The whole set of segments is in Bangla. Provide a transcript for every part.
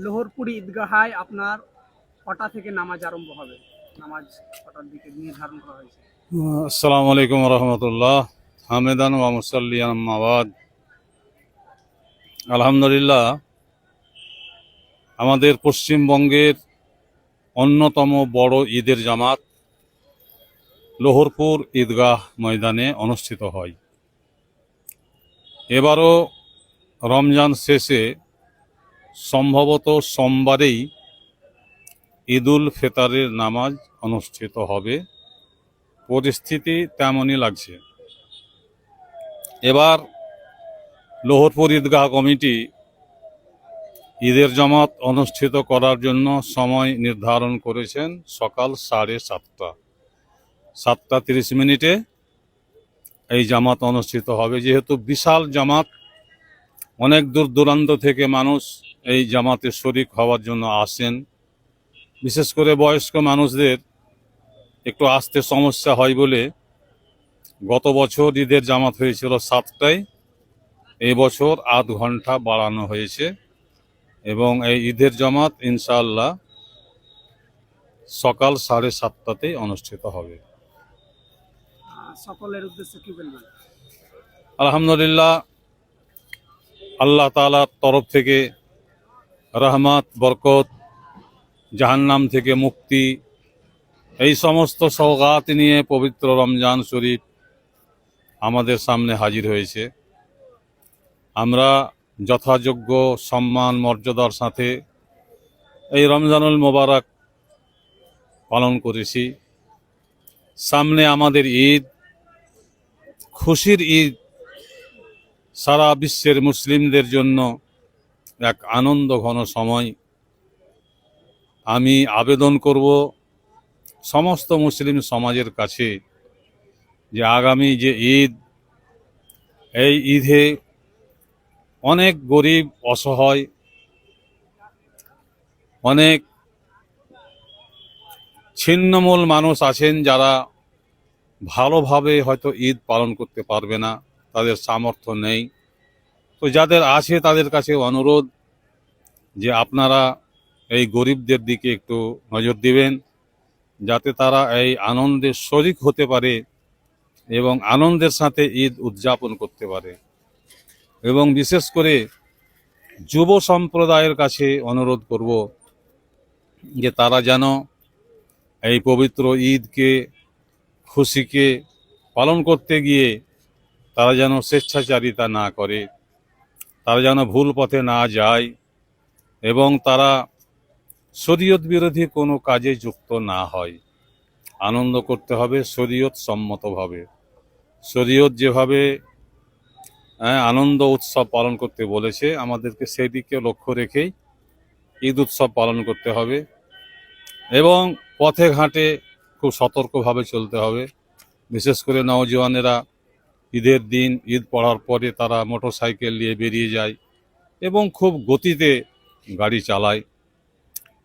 লোহরপুর ঈদগাহায় আপনার কটা থেকে নামাজ আরম্ভ হবে? নামাজ কটার দিকে নির্ধারণ করা হয়েছে? আসসালামু আলাইকুম রহমতুল্লাহ। হামেদান ওয়া মুসাল্লিয়ান আম্মা বাদ। আলহামদুলিল্লাহ, আমাদের পশ্চিমবঙ্গের অন্যতম বড় ঈদের জামাত লোহরপুর ঈদগাহ ময়দানে অনুষ্ঠিত হয়। এবারও রমজান শেষে সম্ভবত সোমবারেই ঈদুল ফিতরের নামাজ অনুষ্ঠিত হবে। পরিস্থিতি তেমনই লাগছে। এবার লোহরপুর ঈদগাহ কমিটি ঈদের জামাত অনুষ্ঠিত করার জন্য সময় নির্ধারণ করেছেন সকাল 7:30। 7:30 এই জামাত অনুষ্ঠিত হবে। যেহেতু বিশাল জামাত, অনেক দূর দূরান্ত থেকে মানুষ এই জামাতে শরিক হওয়ার জন্য আসেন। বিশেষ করে বয়স্ক মানুষদের একটু আসতে সমস্যা হয় বলে গত বছর ঈদের জামাত হয়েছিল 7টায়, এই বছর আধ ঘন্টা বাড়ানো হয়েছে এবং এই ঈদের জামাত ইনশাআল্লাহ সকাল 7:30তেই অনুষ্ঠিত হবে। সকলের উদ্দেশ্যে কি বলবেন? আলহামদুলিল্লাহ, আল্লাহ তাআলার তরফ থেকে রহমত, বরকত, জাহান্নাম থেকে মুক্তি, এই সমস্ত সওগাত নিয়ে পবিত্র রমজান শরীফ আমাদের সামনে হাজির হয়েছে। আমরা যথাযোগ্য সম্মান মর্যাদার সাথে এই রমজানুল মোবারক পালন করেছি। সামনে আমাদের ঈদ, খুশির ঈদ, সারা বিশ্বের মুসলিমদের জন্য এক আনন্দ ঘন সময়। আমি আবেদন করব সমস্ত মুসলিম সমাজের কাছে যে আগামী যে ঈদ, এই ঈদে অনেক গরিব, অসহায়, অনেক ছিন্নমূল মানুষ আছেন যারা ভালোভাবে হয়তো ঈদ পালন করতে পারবে না, তাদের সামর্থ্য নেই। তো যাদের আছে তাদের কাছে অনুরোধ যে আপনারা এই গরিবদের দিকে একটু নজর দিবেন, যাতে তারা এই আনন্দে শরিক হতে পারে এবং আনন্দের সাথে ঈদ উদযাপন করতে পারে। এবং বিশেষ করে যুব সম্প্রদায়ের কাছে অনুরোধ করব যে তারা যেন এই পবিত্র ঈদকে, খুশিকে পালন করতে গিয়ে তারা যেন স্বেচ্ছাচারিতা না করে, তারা যেন ভুল পথে না যায় এবং তারা শরীয়ত বিরোধী কোনো কাজে যুক্ত না হয়। আনন্দ করতে হবে শরীয়ত সম্মতভাবে। শরীয়ত যেভাবে আনন্দ উৎসব পালন করতে বলেছে, আমাদেরকে সেই দিকে লক্ষ্য রেখেই ঈদ উৎসব পালন করতে হবে এবং পথে ঘাটে খুব সতর্কভাবে চলতে হবে। বিশেষ করে নওজওয়ানেরা ঈদের দিন, ঈদ পড়ার পরে তারা মোটর সাইকেল নিয়ে বেরিয়ে যায় এবং খুব গতিতে গাড়ি চালায়,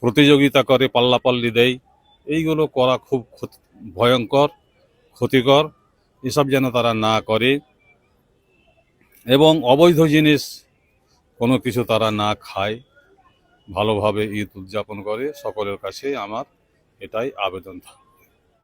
প্রতিযোগিতা করে, পাল্লাপাল্লি দেয়। এইগুলো করা খুব ভয়ঙ্কর, ক্ষতিকর। এসব যেন তারা না করে এবং অবৈধ জিনিস কোনো কিছু তারা না খায়, ভালোভাবে ঈদ উদযাপন করে। সকলের কাছে আমার এটাই আবেদন থাকে।